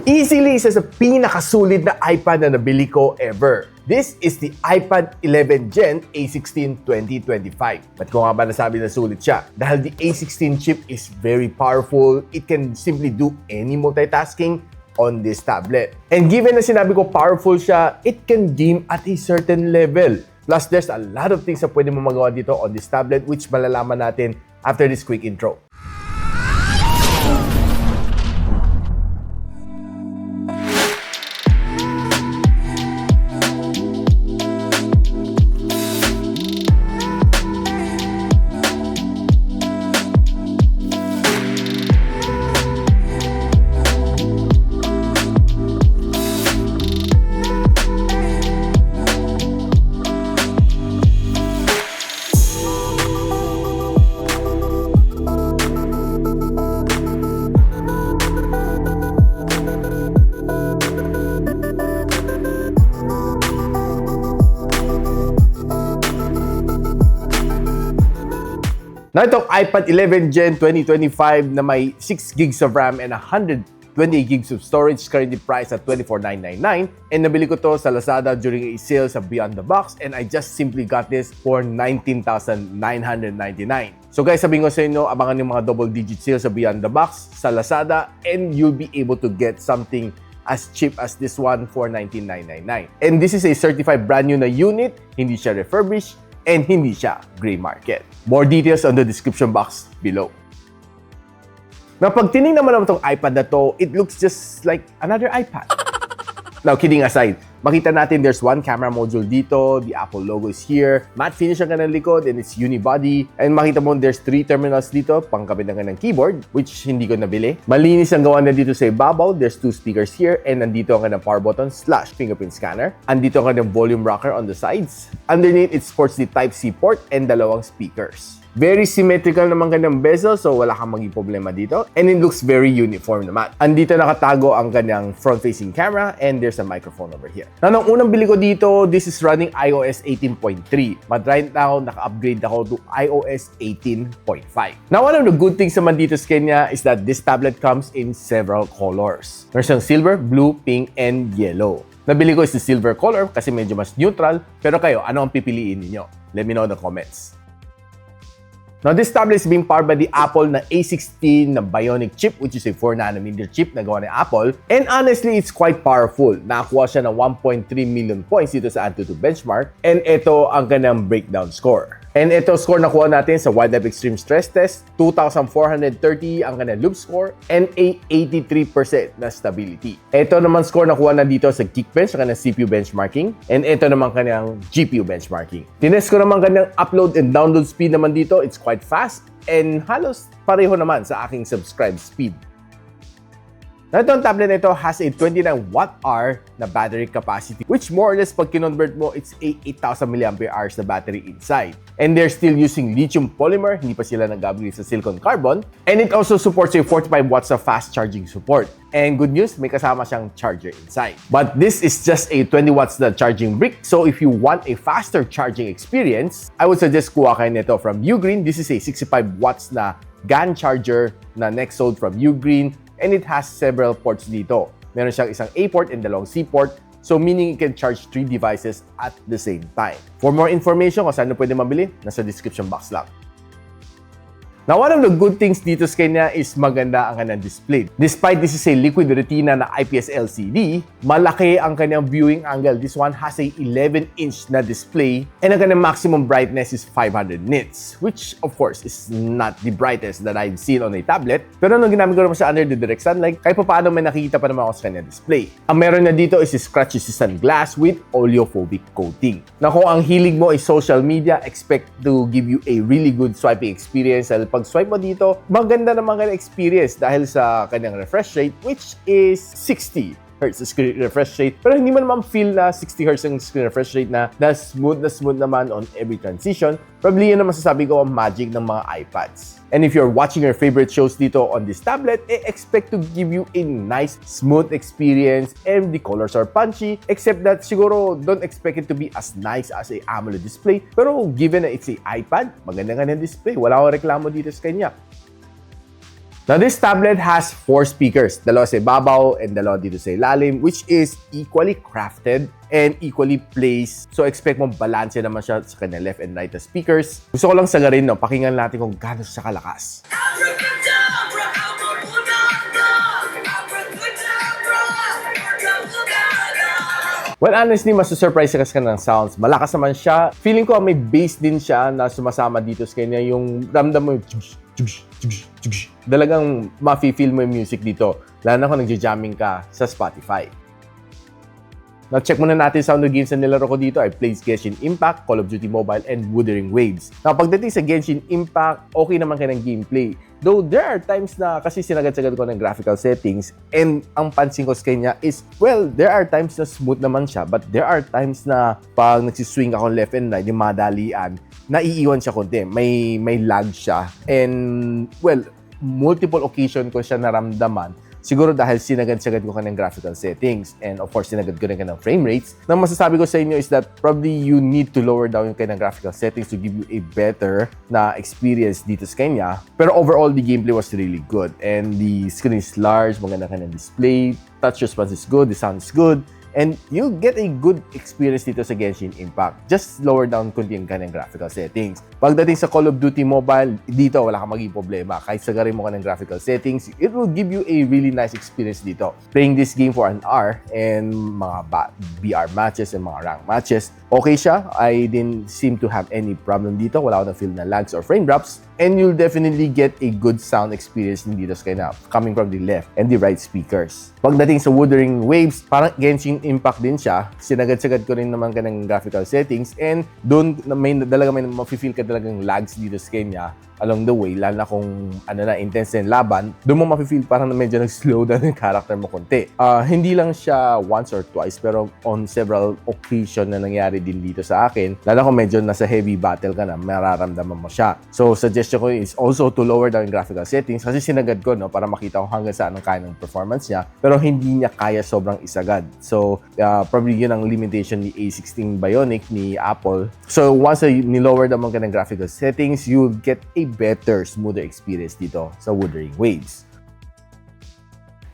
Easily, isa sa pinakasulit na iPad na nabili ko ever. This is the iPad 11 Gen A16 2025. Ba't ko nga ba nasabi na sulit siya? Dahil the A16 chip is very powerful, it can simply do any multitasking on this tablet. And given na sinabi ko powerful siya, it can game at a certain level. Plus, there's a lot of things na pwede mo magawa dito on this tablet which malalaman natin after this quick intro. Now, itong iPad 11 Gen 2025 na may 6 gigs of RAM and 120 gigs of storage currently priced at $24,999. And nabili ko to sa Lazada during a sale sa Beyond the Box and I just simply got this for $19,999. So guys, sabihin ko sa inyo, abangan yung mga double-digit sales sa Beyond the Box sa Lazada and you'll be able to get something as cheap as this one for $19,999. And this is a certified brand new na unit, hindi siya refurbished, and hindi siya gray market. More details on the description box below. Now, pag tinignan naman itong iPad na to, it looks just like another iPad. Now, kidding aside, makita natin there's one camera module dito, the Apple logo is here, matte finish ang kanang likod, and it's unibody. And makita mo there's 3 terminals dito, pangkabit ng kanang keyboard, which hindi ko nabili. Malinis ang gawa na dito sa ibabaw, there's 2 speakers here, and nandito ang kanang power button / fingerprint scanner. Andito ang kanang volume rocker on the sides. Underneath, it sports the Type-C port and dalawang speakers. Very symmetrical naman kanyang bezel, so wala kang maging problema dito. And it looks very uniform naman. Andito nakatago ang kanyang front-facing camera and there's a microphone over here. Now, nung unang bili ko dito, this is running iOS 18.3. But right now, naka-upgrade ako to iOS 18.5. Now, one of the good things naman dito sa kanya is that this tablet comes in several colors. There's yung silver, blue, pink, and yellow. Nabili ko is the silver color kasi medyo mas neutral. Pero kayo, ano ang pipiliin niyo? Let me know in the comments. Now, this tablet is being powered by the Apple na A16 na Bionic chip, which is a 4nm chip na gawa ni Apple. And honestly, it's quite powerful. Nakakuha siya ng 1.3 million points dito sa Antutu benchmark. And ito ang kanyang breakdown score. And ito score nakuha natin sa Wildlife Extreme Stress Test, 2,430 ang kanyang loop score, and a 83% na stability. Ito naman score nakuha na dito sa Geekbench, ang kanyang CPU benchmarking, and ito naman kanyang GPU benchmarking. Tinest ko naman kanyang upload and download speed naman dito, it's quite fast, and halos pareho naman sa aking subscribe speed. Now, itong tablet na ito has a 29 Wh na battery capacity, which more or less pag kinonvert mo, it's a 8,000 mAh na battery inside. And they're still using lithium polymer, hindi pa sila nag-upgrade sa silicon carbon. And it also supports a 45 watts of fast charging support. And good news, may kasama siyang charger inside. But this is just a 20 watts na charging brick. So if you want a faster charging experience, I would suggest kuha kayo nito from Ugreen. This is a 65 watts na GAN charger na next sold from Ugreen. And it has several ports dito. Meron siyang isang A port and dalawang C port. So meaning you can charge 3 devices at the same time. For more information kung saan pwede mabili, nasa description box lang. Now, one of the good things dito sa kanya is maganda ang kanyang display. Despite this is a liquid retina na IPS LCD, malaki ang kanyang viewing angle. This one has a 11-inch na display and ang kanyang maximum brightness is 500 nits, which of course is not the brightest that I've seen on a tablet. Pero nung ginamit ko naman siya under the direct sunlight, kahit pa paano may nakikita pa naman ako sa kanyang display. Ang meron na dito is scratch-resistant glass with oleophobic coating. Na kung ang hilig mo ay social media, expect to give you a really good swiping experience. Pag swipe mo dito, maganda naman kanyang experience dahil sa kanyang refresh rate, which is 60 Hz screen refresh rate. Pero hindi mo naman feel na 60 Hz ang screen refresh rate na smooth naman on every transition. Probably yun na masasabi ko ang magic ng mga iPads. And if you're watching your favorite shows dito on this tablet, expect to give you a nice, smooth experience and the colors are punchy. Except that siguro don't expect it to be as nice as a AMOLED display. Pero given na it's a iPad, maganda nga ng display. Wala akong reklamo dito sa kanya. Now, this tablet has 4 speakers, dalawa sa ibabaw and dalawa dito sa ilalim, which is equally crafted and equally placed. So, expect mong balance naman siya sa kanya left and right na speakers. Gusto ko lang sagarin, no, pakinggan natin kung gaano siya kalakas. Well, honestly, masusurprise ka ng sounds. Malakas naman siya. Feeling ko may bass din siya na sumasama dito sa kanya. Yung ramdam mo yung talagang ma-feel mo yung music dito. Lalo na kung nagja-jamming ka sa Spotify. Now, check muna natin sound of games na nilaro ko dito. I played Genshin Impact, Call of Duty Mobile, and Wuthering Waves. Now, pagdating sa Genshin Impact, okay naman kayo ng gameplay. Though, there are times na kasi sinagad-sagad ko ng graphical settings and ang pansin ko sa kanya is, well, there are times na smooth naman siya but there are times na pag nagsiswing ako left and right, yung madalian, naiiwan siya konti. May lag siya. And, well, multiple occasion ko siya naramdaman. Siguro dahil sinagad-sagad ko ka ng graphical settings and of course sinagad ko rin ka ng frame rates. Nang masasabi ko sa inyo is that probably you need to lower down yung kanyang graphical settings to give you a better na experience dito sa kanya. Pero overall, the gameplay was really good and the screen is large, maganda ka ng display, touch response is good, the sound is good, and you'll get a good experience dito sa Genshin Impact. Just lower down kunti yung kanyang graphical settings. Pagdating sa Call of Duty Mobile, dito wala kang magiging problema. Kahit sagarin mo ka ng graphical settings, it will give you a really nice experience dito. Playing this game for an hour and mga BR matches and mga rank matches, okay siya. I didn't seem to have any problem dito. Wala ako na feel na lags or frame drops. And you'll definitely get a good sound experience dito sa kanya coming from the left and the right speakers. Pagdating sa Wuthering Waves, parang Genshin Impact din siya. Sinagad-sagad ko rin naman ka ng graphical settings and doon may mafe-feel ka talagang lags dito sa kanya along the way, lalo na kung intense na yung laban, doon mo mafe-feel parang medyo nag-slow down yung character mo konti. Hindi lang siya once or twice, pero on several occasion na nangyari din dito sa akin, lalo kung medyo nasa heavy battle ka na, mararamdaman mo siya. So, suggestion ko is also to lower down yung graphical settings kasi sinagad ko, no, para makita ko hanggang saan ang kaya ng performance niya, pero hindi niya kaya sobrang isagad. So, probably yun ang limitation ni A16 Bionic ni Apple. So, once ni-lower naman ka ng graphical settings, you'll get a better, smoother experience dito sa Wuthering Waves.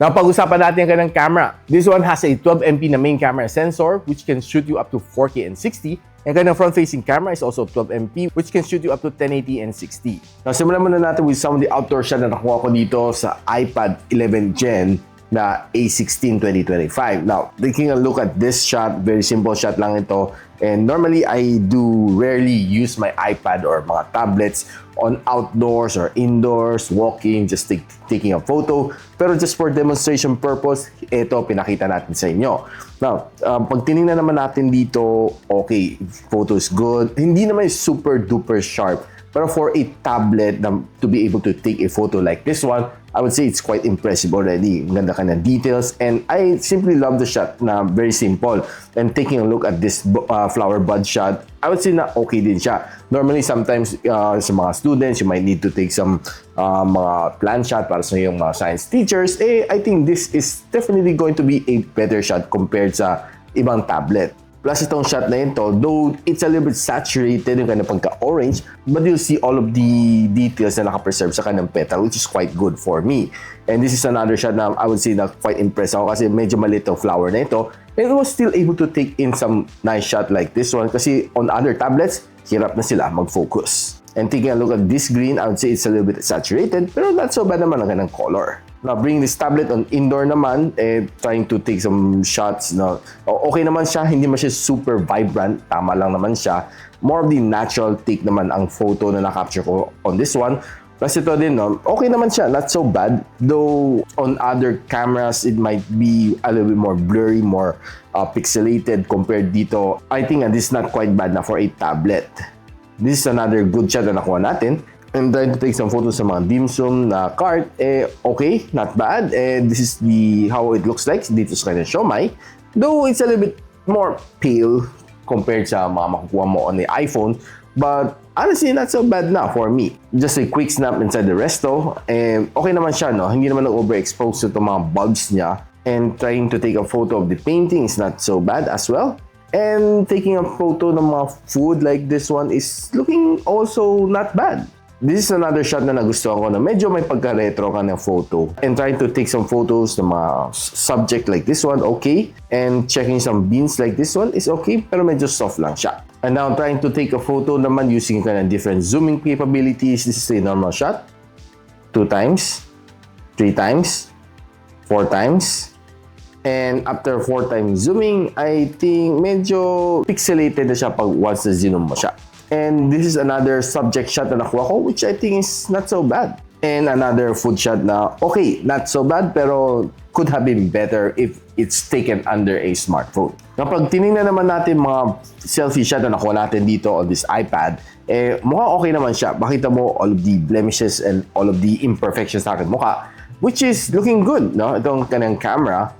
Now, pag-usapan natin ang kanyang camera. This one has a 12MP na main camera sensor which can shoot you up to 4K and 60. Ang kanyang front-facing camera is also 12MP which can shoot you up to 1080 and 60. Now, simulan muna natin with some of the outdoor shot na nakuha ko dito sa iPad 11 Gen na A16 2025. Now, taking a look at this shot, very simple shot lang ito. And normally, I do rarely use my iPad or mga tablets on outdoors or indoors, walking, just taking a photo. Pero just for demonstration purpose, ito pinakita natin sa inyo. Now, pag tinignan naman natin dito, okay, photo is good. Hindi naman super duper sharp. Pero for a tablet to be able to take a photo like this one, I would say it's quite impressive already. Ganda ka ng details. And I simply love the shot na very simple. And taking a look at this flower bud shot, I would say na okay din siya. Normally, sometimes sa mga students, you might need to take some mga plan shot para sa yung mga science teachers. I think this is definitely going to be a better shot compared sa ibang tablet. Plus itong shot na ito, though it's a little bit saturated yung kanyang pagka-orange, but you'll see all of the details na nakapreserve sa kanyang petal, which is quite good for me. And this is another shot na I would say na quite impressed ako kasi medyo maliit ang flower na ito. And I was still able to take in some nice shot like this one kasi on other tablets, hirap na sila mag-focus. And taking a look at this green, I would say it's a little bit saturated, pero not so bad naman ang kanyang color. Now, bringing this tablet on indoor naman, trying to take some shots. No? Okay naman siya, hindi man siya super vibrant, tama lang naman siya. More of the natural take naman ang photo na na-capture ko on this one. Plus ito din, no? Okay naman siya, not so bad. Though on other cameras, it might be a little bit more blurry, more pixelated compared dito. I think this is not quite bad na for a tablet. This is another good shot na nakuha natin. And trying to take some photos sa mga dim sum na cart, okay, not bad. This is how it looks like dito sa kanyang siomai. Though it's a little bit more pale compared sa mga makukuha mo on the iPhone. But honestly, not so bad na for me. Just a quick snap inside the resto. Okay naman siya, no? Hindi naman nag-overexpose ito mga bulbs niya. And trying to take a photo of the painting is not so bad as well. And taking a photo ng mga food like this one is looking also not bad. This is another shot na nagustuhan ko na medyo may pagka-retro ka ng photo. And trying to take some photos ng mga subject like this one, okay. And checking some beans like this one is okay, pero medyo soft lang siya. And now I'm trying to take a photo naman using kind of different zooming capabilities. This is a normal shot. 2 times, 3 times, 4 times. And after 4 times zooming, I think medyo pixelated na siya pag once na zoom mo siya. And this is another subject shot na nakuha ko, which I think is not so bad. And another food shot na, okay, not so bad, pero could have been better if it's taken under a smartphone. Kapag tinignan naman natin mga selfie shot na nakuha natin dito on this iPad, mukhang okay naman siya. Makita mo all of the blemishes and all of the imperfections sa akin mukha, which is looking good, no? Itong kanyang camera.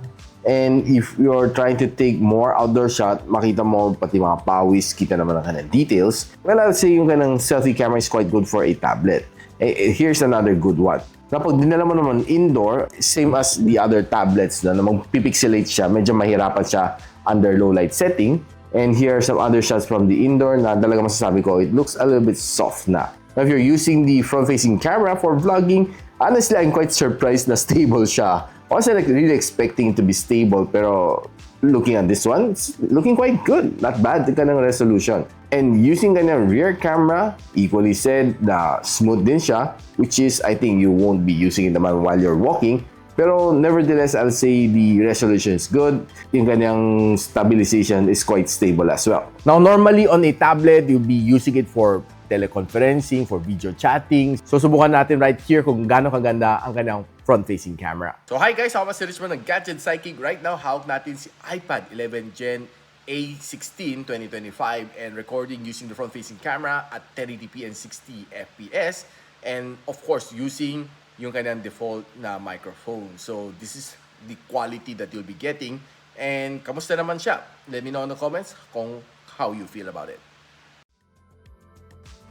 And if you're trying to take more outdoor shot, makita mo pati mga pawis, kita naman ang kanyang details. Well, I'll say yung kanyang selfie camera is quite good for a tablet. Here's another good one. Kapag dinala mo naman indoor, same as the other tablets na magpipixelate siya, medyo mahirapan siya under low light setting. And here are some other shots from the indoor na talaga masasabi ko, it looks a little bit soft na. Now, if you're using the front-facing camera for vlogging, honestly, I'm quite surprised na stable siya. I was like really expecting to be stable, pero looking at this one, it's looking quite good. Not bad, the kanyang resolution. And using kanyang rear camera, equally said, na smooth din siya, which is, I think you won't be using it naman while you're walking. Pero nevertheless, I'll say the resolution is good. Yung kanyang stabilization is quite stable as well. Now, normally on a tablet, you'll be using it for teleconferencing, for video chatting. So, subukan natin right here kung gaano kaganda ang kanyang front-facing camera. So, hi guys! Ako si Richmond ng Gadget Sidekick. Right now, hawak natin si iPad 11 Gen A16 2025 and recording using the front-facing camera at 1080p and 60 FPS. And of course, using yung kanyang default na microphone. So, this is the quality that you'll be getting. And kamusta naman siya? Let me know in the comments kung how you feel about it.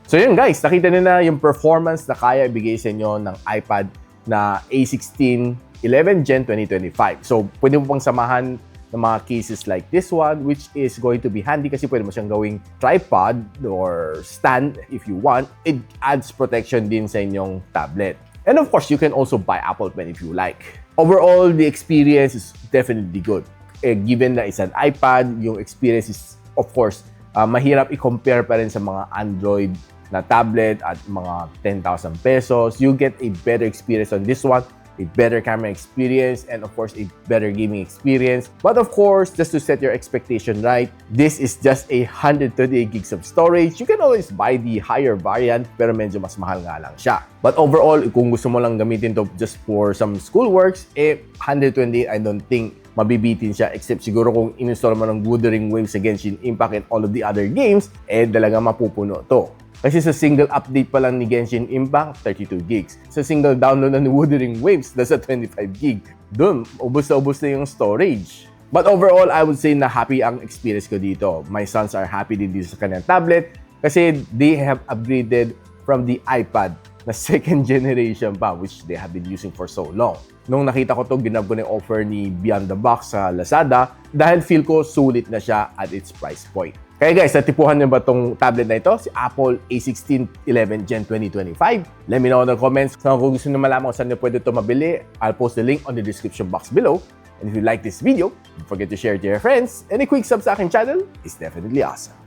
So yun guys, nakita niyo na yung performance na kaya ibigay sa inyo ng iPad na A16 11 Gen 2025. So pwede mo pang samahan ng mga cases like this one, which is going to be handy kasi pwede mo siyang gawing tripod or stand if you want. It adds protection din sa inyong tablet. And of course, you can also buy Apple Pen if you like. Overall, the experience is definitely good. Given na it's an iPad, yung experience is, of course, mahirap i-compare pa rin sa mga Android na tablet at mga 10,000 pesos. You get a better experience on this one, a better camera experience, and of course, a better gaming experience. But of course, just to set your expectation right, this is just a 128 gigs of storage. You can always buy the higher variant, pero medyo mas mahal nga lang siya. But overall, kung gusto mo lang gamitin to just for some schoolworks, 128, I don't think mabibitin siya, except siguro kung in-install mo ng Wuthering Waves sa Genshin Impact and all of the other games, talaga mapupuno to. Kasi sa single update pa lang ni Genshin Impact, 32 gigs. Sa single download na ni Wuthering Waves, nasa 25 gig. Doon, ubos na yung storage. But overall, I would say na happy ang experience ko dito. My sons are happy din dito sa kanyang tablet kasi they have upgraded from the iPad na second generation pa, which they have been using for so long. Nung nakita ko to, ginab ko na yung offer ni Beyond the Box sa Lazada dahil feel ko sulit na siya at its price point. Kaya guys, natipuhan niyo ba tong tablet na ito? Si Apple A16 11 Gen 2025? Let me know in the comments. So kung gusto niyo malaman kung saan niyo pwede ito mabili, I'll post the link on the description box below. And if you like this video, don't forget to share it to your friends. And a quick sub sa aking channel is definitely awesome.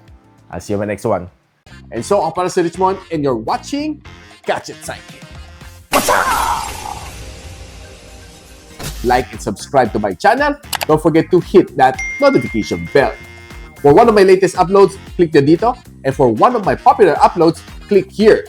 I'll see you in my next one. And so, ako para si Richmond and you're watching Gadget Sidekick. What's up? Like and subscribe to my channel. Don't forget to hit that notification bell. For one of my latest uploads, click the dito. And for one of my popular uploads, click here.